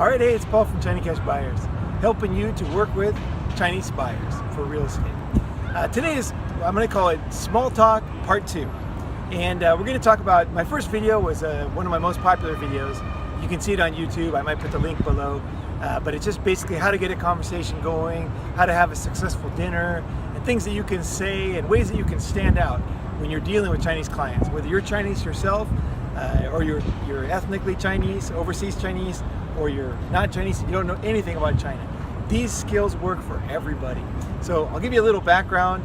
Alright, hey, it's Paul from China Cash Buyers, helping you to work with Chinese buyers for real estate. Today is, I'm going to call it Small Talk Part 2. And we're going to talk about, my first video was one of my most popular videos. You can see it on YouTube, I might put the link below. But it's just basically how to get a conversation going, how to have a successful dinner, and things that you can say and ways that you can stand out when you're dealing with Chinese clients. Whether you're Chinese yourself, or you're ethnically Chinese, overseas Chinese, or you're not Chinese and you don't know anything about China. These skills work for everybody. So I'll give you a little background.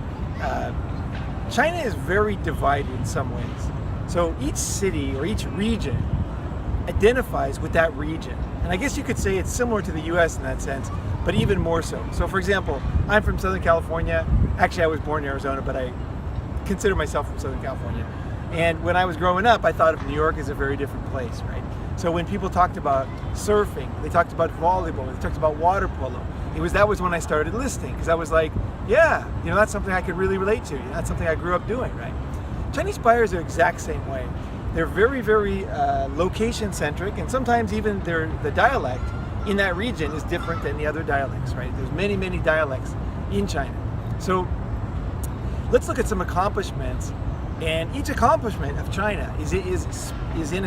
China is very divided in some ways. So each city or each region identifies with that region. And I guess you could say it's similar to the US in that sense, but even more so. So for example, I'm from Southern California. Actually, I was born in Arizona, but I consider myself from Southern California. And when I was growing up, I thought of New York as a very different place, right? So when people talked about surfing, they talked about volleyball, they talked about water polo. That was when I started listening, because I was like, yeah, that's something I could really relate to. That's something I grew up doing, right? Chinese buyers are the exact same way. They're very, very location-centric, and sometimes even the dialect in that region is different than the other dialects, right? There's many, many dialects in China. So let's look at some accomplishments, and each accomplishment of China is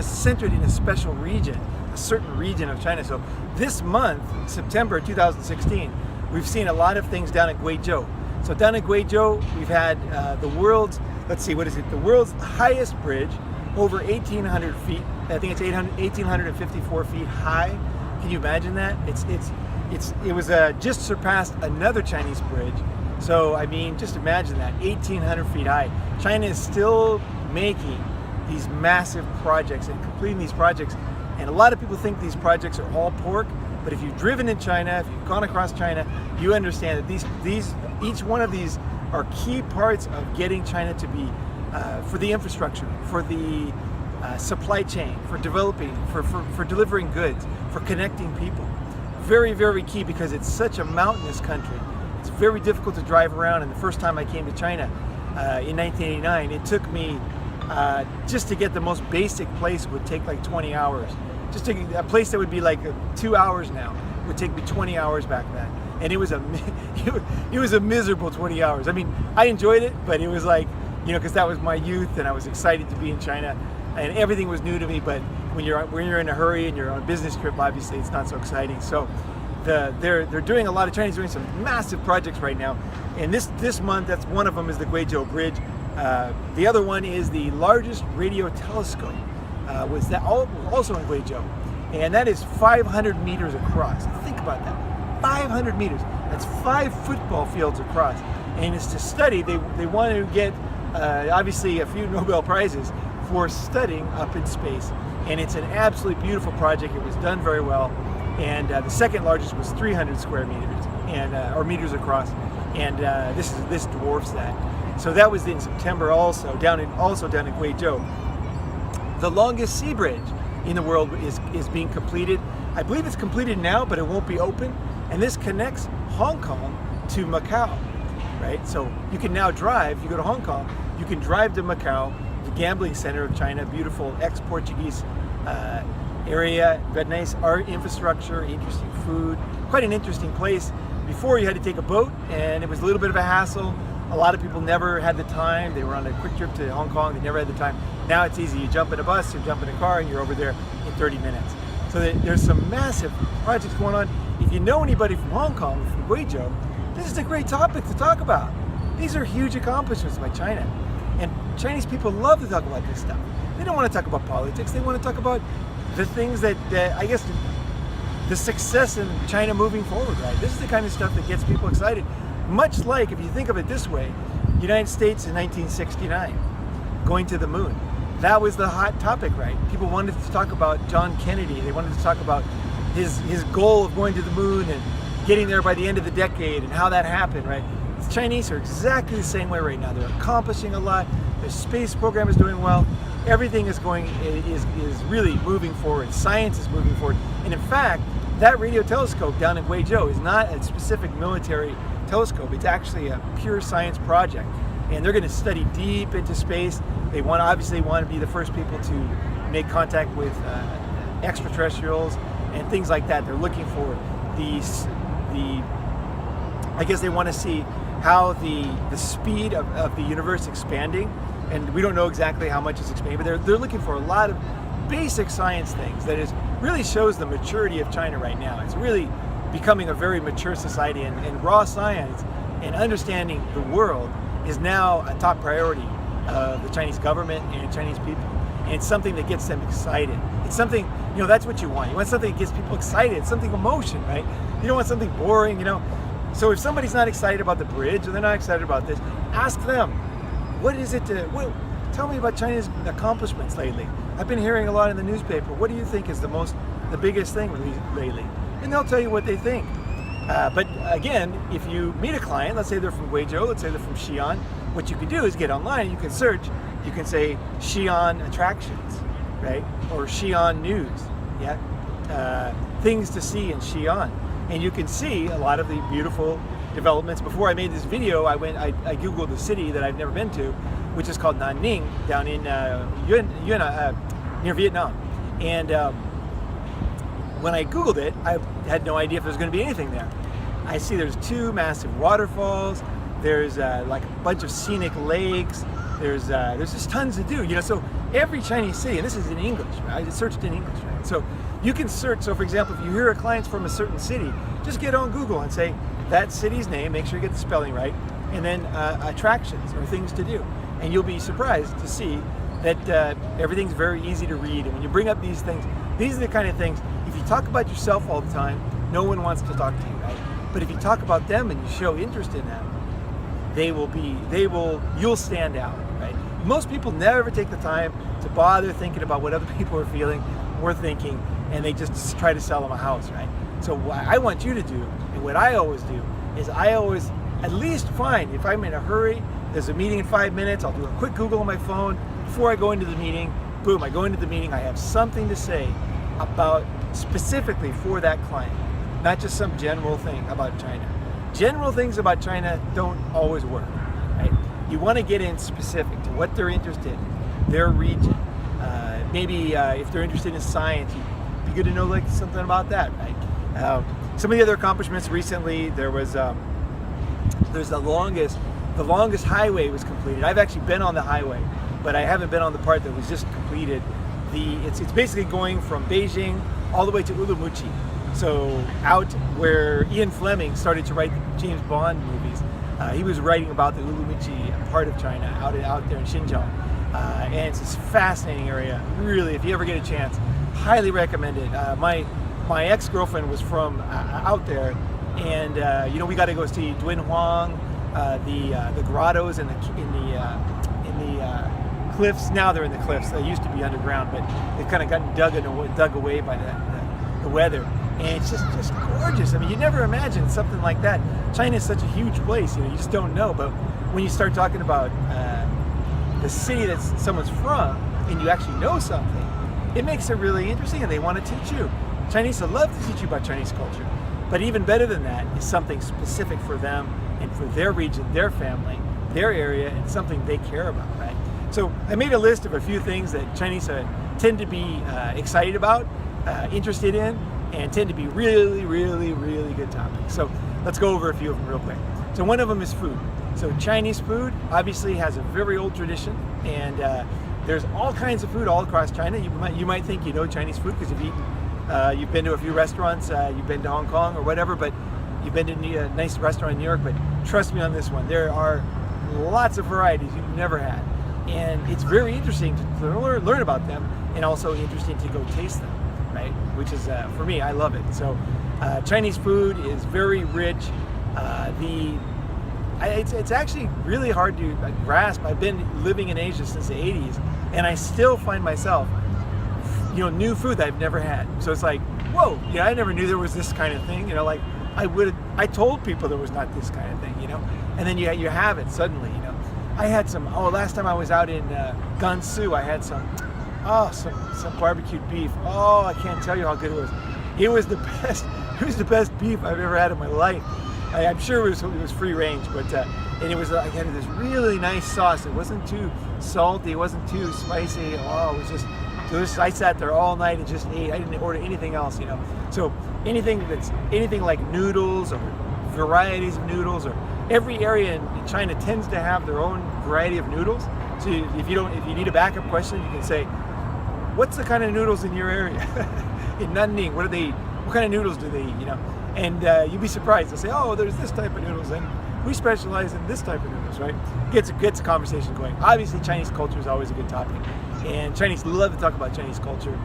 centered in a special region, a certain region of China. So this month, September 2016, we've seen a lot of things down at Guizhou. So down at Guizhou, we've had the world's, the world's highest bridge, over 1,800 feet. I think it's 1,854 feet high. Can you imagine that? It was just surpassed another Chinese bridge. So I mean, just imagine that, 1,800 feet high. China is still making these massive projects and completing these projects. And a lot of people think these projects are all pork, but if you've driven in China, if you've gone across China, you understand that each one of these are key parts of getting China to be for the infrastructure, for the supply chain, for developing, for delivering goods, for connecting people. Very, very key, because it's such a mountainous country. It's very difficult to drive around, and the first time I came to China in 1989, it took me just to get the most basic place would take like 20 hours. Just to a place that would be like 2 hours now would take me 20 hours back then. And it was a miserable 20 hours. I mean, I enjoyed it, but it was like, because that was my youth and I was excited to be in China and everything was new to me. But when you're in a hurry and you're on a business trip, obviously it's not so exciting. So they're doing a lot of Chinese doing some massive projects right now. And this month, that's one of them is the Guizhou Bridge. The other one is the largest radio telescope. Was that also in Guizhou, and that is 500 meters across. Think about that, 500 meters. That's 5 football fields across, and it's to study. They want to get obviously a few Nobel Prizes for studying up in space, and it's an absolutely beautiful project. It was done very well, and the second largest was 300 square meters or meters across, and this dwarfs that. So that was in September, also down in Guizhou. The longest sea bridge in the world is being completed. I believe it's completed now, but it won't be open. And this connects Hong Kong to Macau, right? So you can now drive, you go to Hong Kong, you can drive to Macau, the gambling center of China, beautiful ex-Portuguese area, got nice art infrastructure, interesting food, quite an interesting place. Before you had to take a boat, and it was a little bit of a hassle. A lot of people never had the time. They were on a quick trip to Hong Kong, they never had the time. Now it's easy. You jump in a bus or jump in a car and you're over there in 30 minutes. So there's some massive projects going on. If you know anybody from Hong Kong, from Guizhou, this is a great topic to talk about. These are huge accomplishments by China. And Chinese people love to talk about this stuff. They don't want to talk about politics. They want to talk about the things that I guess, the success in China moving forward, right? This is the kind of stuff that gets people excited. Much like, if you think of it this way, United States in 1969, going to the moon. That was the hot topic, right? People wanted to talk about John Kennedy. They wanted to talk about his goal of going to the moon and getting there by the end of the decade and how that happened, right? The Chinese are exactly the same way right now. They're accomplishing a lot. Their space program is doing well. Everything is really moving forward. Science is moving forward. And in fact, that radio telescope down in Guizhou is not a specific military telescope. It's actually a pure science project. And they're going to study deep into space. They obviously want to be the first people to make contact with extraterrestrials, and things like that. They're looking for I guess they want to see how the speed of the universe expanding, and we don't know exactly how much is expanding, but they're looking for a lot of basic science things that really shows the maturity of China right now. It's really becoming a very mature society, and raw science and understanding the world is now a top priority of the Chinese government and Chinese people. And it's something that gets them excited. It's something, that's what you want. You want something that gets people excited, something emotion, right? You don't want something boring, So if somebody's not excited about the bridge, or they're not excited about this, ask them, what is it tell me about China's accomplishments lately. I've been hearing a lot in the newspaper. What do you think is the biggest thing lately? And they'll tell you what they think. But again, if you meet a client, let's say they're from Guizhou, let's say they're from Xi'an, what you can do is get online, you can search, you can say Xi'an attractions, right? Or Xi'an news, things to see in Xi'an. And you can see a lot of the beautiful developments. Before I made this video, I Googled a city that I've never been to, which is called Nanning, down in near Vietnam. And when I Googled it, I had no idea if there was going to be anything there. I see there's 2 massive waterfalls. There's like a bunch of scenic lakes. There's just tons to do. So every Chinese city, and this is in English, right? I searched in English, right? So you can search. So for example, if you hear a client's from a certain city, just get on Google and say that city's name. Make sure you get the spelling right, and then attractions or things to do. And you'll be surprised to see that everything's very easy to read. And when you bring up these things, these are the kind of things. If you talk about yourself all the time, no one wants to talk to you, right? But if you talk about them and you show interest in them, you'll stand out, right? Most people never take the time to bother thinking about what other people are feeling or thinking, and they just try to sell them a house, right? So what I want you to do, and what I always do, is I always at least find, if I'm in a hurry, there's a meeting in 5 minutes, I'll do a quick Google on my phone before I go into the meeting. Boom, I go into the meeting, I have something to say about specifically for that client, not just some general thing about China. General things about China don't always work, right? You want to get in specific to what they're interested in, their region. Maybe if they're interested in science, it'd be good to know like something about that, right? Some of the other accomplishments recently, there's the longest highway was completed. I've actually been on the highway, but I haven't been on the part that was just completed. It's basically going from Beijing all the way to Urumqi. So out where Ian Fleming started to write the James Bond movies, he was writing about the Urumqi part of China, out there in Xinjiang. And it's this fascinating area. Really, if you ever get a chance, highly recommend it. My ex-girlfriend was from out there, and we got to go see Dwin Huang, the grottos in the cliffs. Now they're in the cliffs. They used to be underground, but they've kind of gotten dug away by the weather. And it's just gorgeous. I mean, you never imagine something like that. China is such a huge place, you just don't know. But when you start talking about the city that someone's from, and you actually know something, it makes it really interesting, and they want to teach you. Chinese would love to teach you about Chinese culture. But even better than that is something specific for them and for their region, their family, their area, and something they care about, right? So I made a list of a few things that Chinese tend to be excited about, interested in, and tend to be really, really, really good topics. So let's go over a few of them real quick. So one of them is food. So Chinese food obviously has a very old tradition, and there's all kinds of food all across China. You might think you know Chinese food because you've been to a few restaurants, you've been to Hong Kong or whatever, but you've been to a nice restaurant in New York. But trust me on this one, there are lots of varieties you've never had, and it's very interesting to learn about them, and also interesting to go taste them, right? Which is, for me, I love it. So Chinese food is very rich. It's actually really hard to grasp. I've been living in Asia since the 80s, and I still find myself, new food that I've never had. So it's like, whoa, I never knew there was this kind of thing. Like I told people there was not this kind of thing, and then you have it suddenly, I had some, last time I was out in Gansu, I had some barbecued beef. I can't tell you how good it was. It was the best beef I've ever had in my life. I'm sure it was free range, but and it was I had this really nice sauce. It wasn't too salty, it wasn't too spicy. It was just So I sat there all night and just ate. I didn't order anything else, So anything like noodles or varieties of noodles, or every area in China tends to have their own variety of noodles. So if you need a backup question, you can say, what's the kind of noodles in your area? In Nanning, what kind of noodles do they eat, And you'd be surprised. They'll say, oh, there's this type of noodles, and we specialize in this type of noodles, right? Gets a conversation going. Obviously, Chinese culture is always a good topic, and Chinese love to talk about Chinese culture,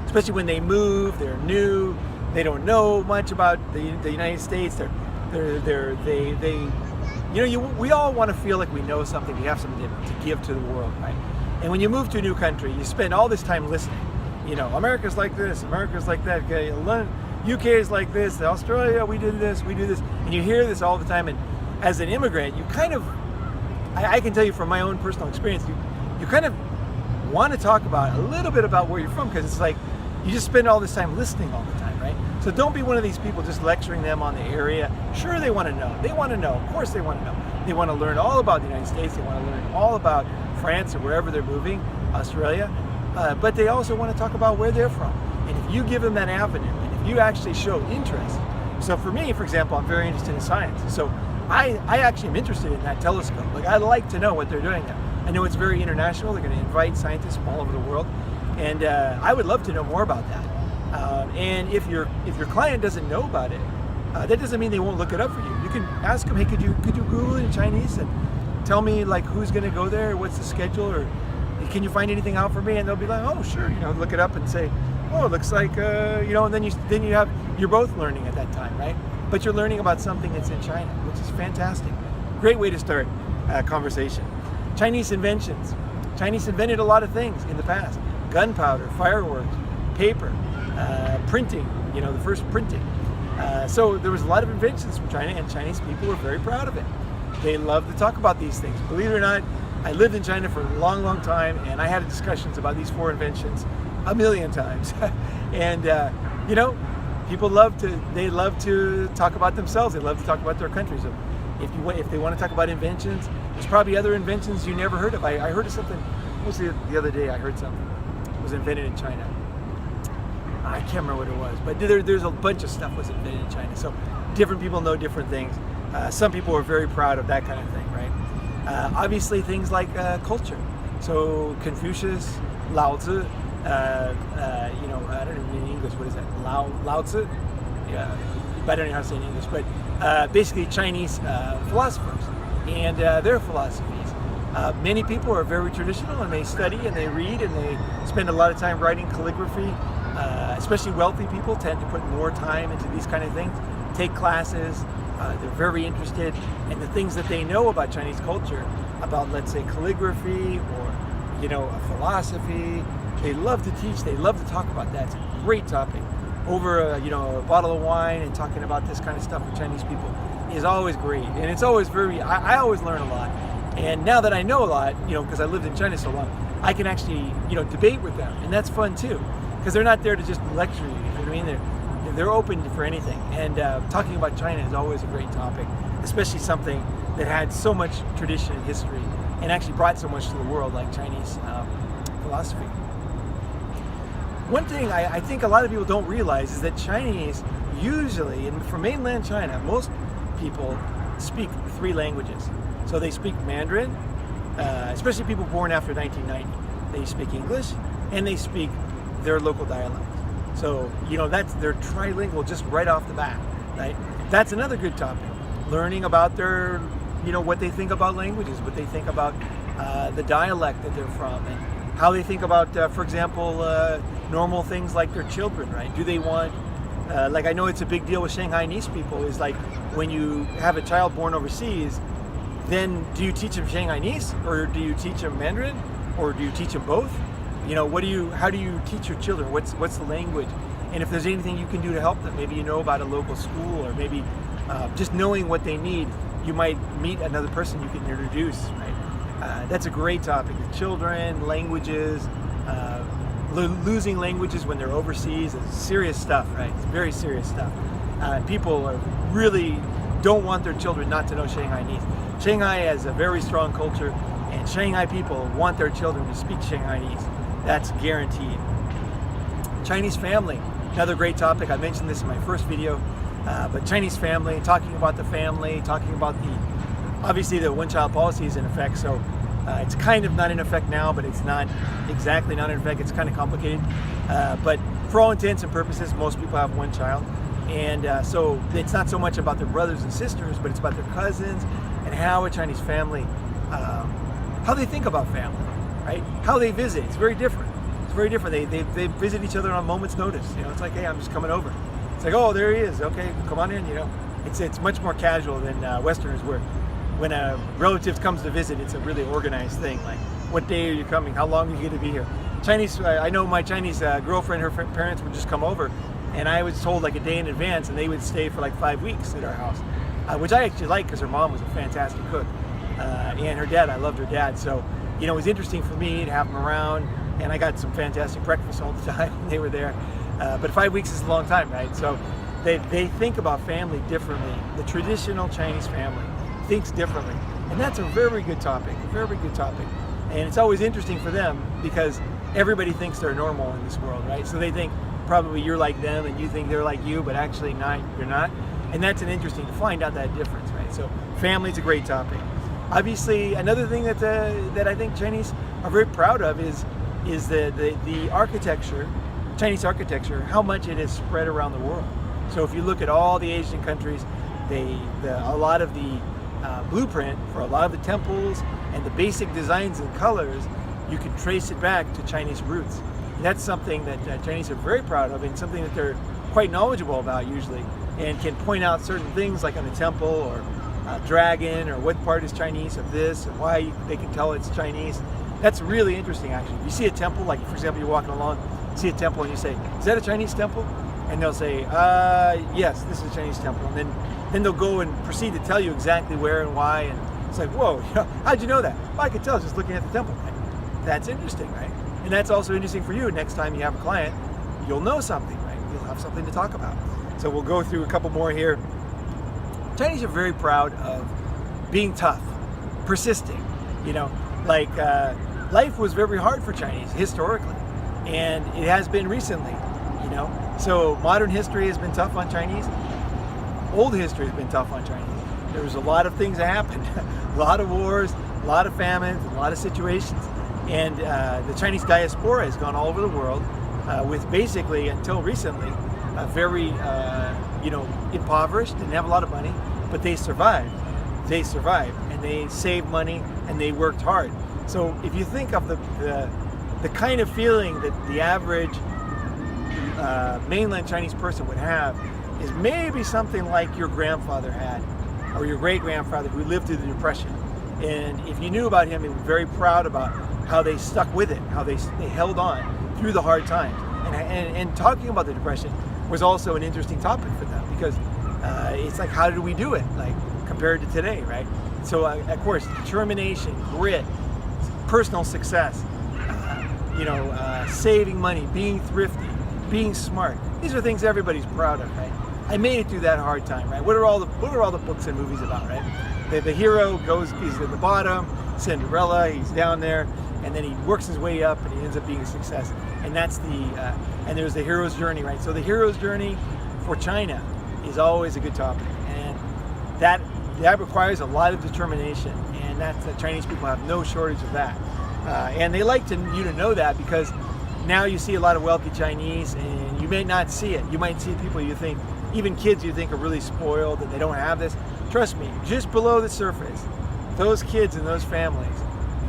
especially when they move. They're new. They don't know much about the United States. We all want to feel like we know something. We have something to give to the world, right? And when you move to a new country, you spend all this time listening. America's like this, America's like that. Okay, UK is like this, Australia, we do this, and you hear this all the time. And as an immigrant, you kind of, I can tell you from my own personal experience, you kind of want to talk about a little bit about where you're from, because it's like you just spend all this time listening all the time, right? So don't be one of these people just lecturing them on the area. Sure, they want to know. They want to know. Of course, they want to know. They want to learn all about the United States. They want to learn all about France or wherever they're moving, Australia. But they also want to talk about where they're from. And if you give them that avenue, and if you actually show interest. So for me, for example, I'm very interested in science. So I actually am interested in that telescope. Like, I like to know what they're doing there. I know it's very international. They're going to invite scientists from all over the world. And I would love to know more about that. And if your client doesn't know about it, that doesn't mean they won't look it up for you. You can ask them, hey, could you Google it in Chinese and tell me like who's going to go there, what's the schedule, or can you find anything out for me? And they'll be like, oh, sure, look it up and say, oh, it looks like, and then you're both learning at that time, right? But you're learning about something that's in China, which is fantastic. Great way to start a conversation. Chinese inventions. Chinese invented a lot of things in the past. Gunpowder, fireworks, paper, printing, the first printing. So there was a lot of inventions from China, and Chinese people were very proud of it. They love to talk about these things. Believe it or not, I lived in China for a long, long time, and I had discussions about these 4 inventions a million times. And people love to talk about themselves. They love to talk about their countries. So if they want to talk about inventions, there's probably other inventions you never heard of. I heard of something. What was the other day? I heard something was invented in China. I can't remember what it was, but there's a bunch of stuff was invented in China. So different people know different things. Some people are very proud of that kind of thing, right? Obviously, things like culture. So Confucius, Lao Tzu. I don't even know in English. What is that? Lao Tzu. Yeah, but I don't know how to say it in English. But basically, Chinese philosophers and their philosophies. Many people are very traditional, and they study and they read and they spend a lot of time writing calligraphy. Especially wealthy people tend to put more time into these kind of things, take classes. They're very interested in the things that they know about Chinese culture, about, let's say, calligraphy or, a philosophy. They love to teach. They love to talk about that. It's a great topic. Over a bottle of wine and talking about this kind of stuff with Chinese people is always great. And it's always I always learn a lot. And now that I know a lot, because I lived in China so long, I can actually, debate with them. And that's fun too, because they're not there to just lecture you. You know what I mean? They're open for anything. And talking about China is always a great topic, especially something that had so much tradition and history and actually brought so much to the world, like Chinese philosophy. One thing I think a lot of people don't realize is that Chinese usually, and from mainland China, most people speak 3 languages. So they speak Mandarin, especially people born after 1990. They speak English, and they speak their local dialect. So, they're trilingual just right off the bat, right? That's another good topic. Learning about their, what they think about languages, what they think about the dialect that they're from, and how they think about, for example, normal things like their children, right? Do they want, like I know it's a big deal with Shanghainese people, is like when you have a child born overseas, then do you teach them Shanghainese, or do you teach them Mandarin, or do you teach them both? How do you teach your children? What's the language? And if there's anything you can do to help them, maybe about a local school, or maybe just knowing what they need, you might meet another person you can introduce, right? That's a great topic. Children, languages, losing languages when they're overseas is serious stuff, right? It's very serious stuff. People really don't want their children not to know Shanghainese. Shanghai has a very strong culture, and Shanghai people want their children to speak Shanghainese. That's guaranteed. Chinese family, another great topic. I mentioned this in my first video, but Chinese family, talking about the family, talking about obviously the one-child policy is in effect, so it's kind of not in effect now, but it's not exactly not in effect. It's kind of complicated, but for all intents and purposes, most people have one child, and so it's not so much about their brothers and sisters, but it's about their cousins and how a Chinese family, how they think about family, right? How they visit. It's very different. It's very different. They visit each other on a moment's notice. You know, it's like, hey, I'm just coming over. It's like, oh, there he is. Okay, come on in. You know, it's much more casual than Westerners, where when a relative comes to visit, it's a really organized thing. Like, what day are you coming? How long are you going to be here? Chinese, I know my Chinese girlfriend, her parents would just come over, and I was told like a day in advance, and they would stay for like 5 weeks at our house, which I actually like because her mom was a fantastic cook, and her dad, I loved her dad. So, you know, it was interesting for me to have them around, and I got some fantastic breakfast all the time when they were there. But 5 weeks is a long time, right? So they think about family differently. The traditional Chinese family thinks differently, and that's a very good topic, and it's always interesting for them because everybody thinks they're normal in this world, right? So they think probably you're like them and you think they're like you, but actually you're not, and that's an interesting to find out that difference, right? So family's a great topic. Obviously, another thing that I think Chinese are very proud of is the architecture, Chinese architecture, how much it has spread around the world. So if you look at all the Asian countries, a lot of the blueprint for a lot of the temples and the basic designs and colors, you can trace it back to Chinese roots. And that's something that Chinese are very proud of, and something that they're quite knowledgeable about usually, and can point out certain things like on a temple or a dragon, or what part is Chinese of this, and why they can tell it's Chinese. That's really interesting, actually. You see a temple, like for example, you're walking along, see a temple, and you say, is that a Chinese temple? And they'll say, yes, this is a Chinese temple. And then they'll go and proceed to tell you exactly where and why, and it's like, whoa, how'd you know that? Well, I could tell just looking at the temple. That's interesting, right? And that's also interesting for you. Next time you have a client, you'll know something, right? You'll have something to talk about. So we'll go through a couple more here. Chinese are very proud of being tough, persisting. You know, like life was very hard for Chinese historically, and it has been recently, you know. So modern history has been tough on Chinese. Old history has been tough on Chinese. There was a lot of things that happened, a lot of wars, a lot of famines, a lot of situations. And the Chinese diaspora has gone all over the world with basically, until recently, very, impoverished, didn't have a lot of money, but they survived. They survived, and they saved money, and they worked hard. So if you think of the kind of feeling that the average mainland Chinese person would have, is maybe something like your grandfather had, or your great-grandfather who lived through the Depression. And if you knew about him, he was very proud about how they stuck with it, how they held on through the hard times. And talking about the Depression was also an interesting topic for them, because it's like, how did we do it, like compared to today, right? So of course, determination, grit, personal success, saving money, being thrifty, being smart. These are things everybody's proud of, right? I made it through that hard time, right? What are all the books and movies about, right? The hero he's at the bottom, Cinderella, he's down there, and then he works his way up, and he ends up being a success. And that's and there's the hero's journey, right? So the hero's journey for China is always a good topic, and that requires a lot of determination, and the Chinese people have no shortage of that. And they like you to know that, because now you see a lot of wealthy Chinese, and you may not see it. You might see people you think, even kids you think are really spoiled and they don't have this. Trust me, just below the surface, those kids and those families,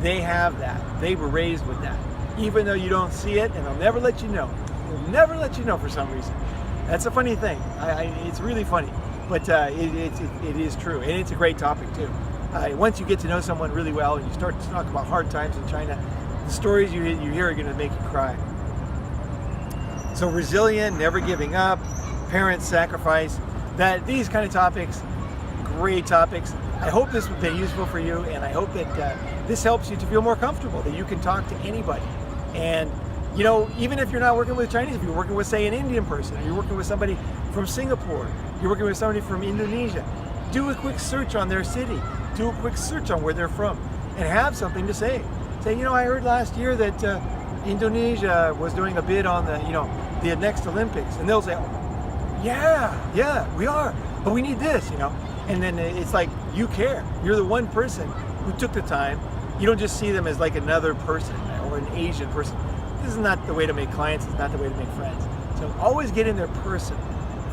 they have that. They were raised with that. Even though you don't see it, and they'll never let you know. They'll never let you know for some reason. That's a funny thing. It's really funny, but it is true, and it's a great topic too. Once you get to know someone really well, and you start to talk about hard times in China, the stories you hear are going to make you cry. So resilient, never giving up, parents sacrifice, these kind of topics, great topics. I hope this has been useful for you, and I hope that this helps you to feel more comfortable, that you can talk to anybody. And even if you're not working with Chinese, if you're working with, say, an Indian person, or you're working with somebody from Singapore, you're working with somebody from Indonesia, do a quick search on their city, do a quick search on where they're from, and have something to say. Say, I heard last year that Indonesia was doing a bid on the next Olympics, and they'll say, yeah, we are, but we need this, and then it's like, you care. You're the one person who took the time. You don't just see them as like another person or an Asian person. This is not the way to make clients. It's not the way to make friends. So always get in their person,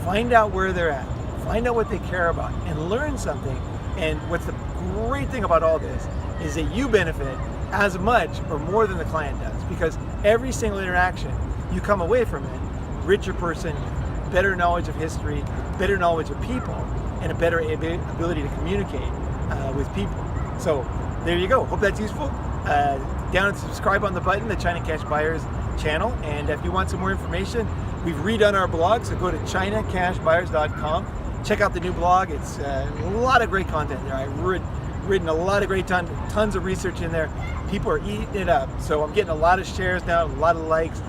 find out where they're at, find out what they care about, and learn something. And what's the great thing about all this is that you benefit as much or more than the client does, because every single interaction you come away from it richer person, better knowledge of history, better knowledge of people, and a better ability to communicate with people. So there you go. Hope that's useful. Down and subscribe on the button, the China Cash Buyers channel. And if you want some more information, we've redone our blog, so go to ChinaCashBuyers.com. Check out the new blog. It's a lot of great content there. I've written a lot of great tons of research in there. People are eating it up. So I'm getting a lot of shares now, a lot of likes.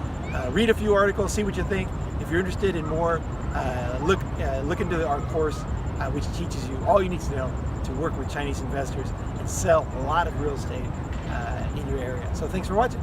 Read a few articles, see what you think. If you're interested in more, look into our course, which teaches you all you need to know to work with Chinese investors and sell a lot of real estate in your area. So thanks for watching.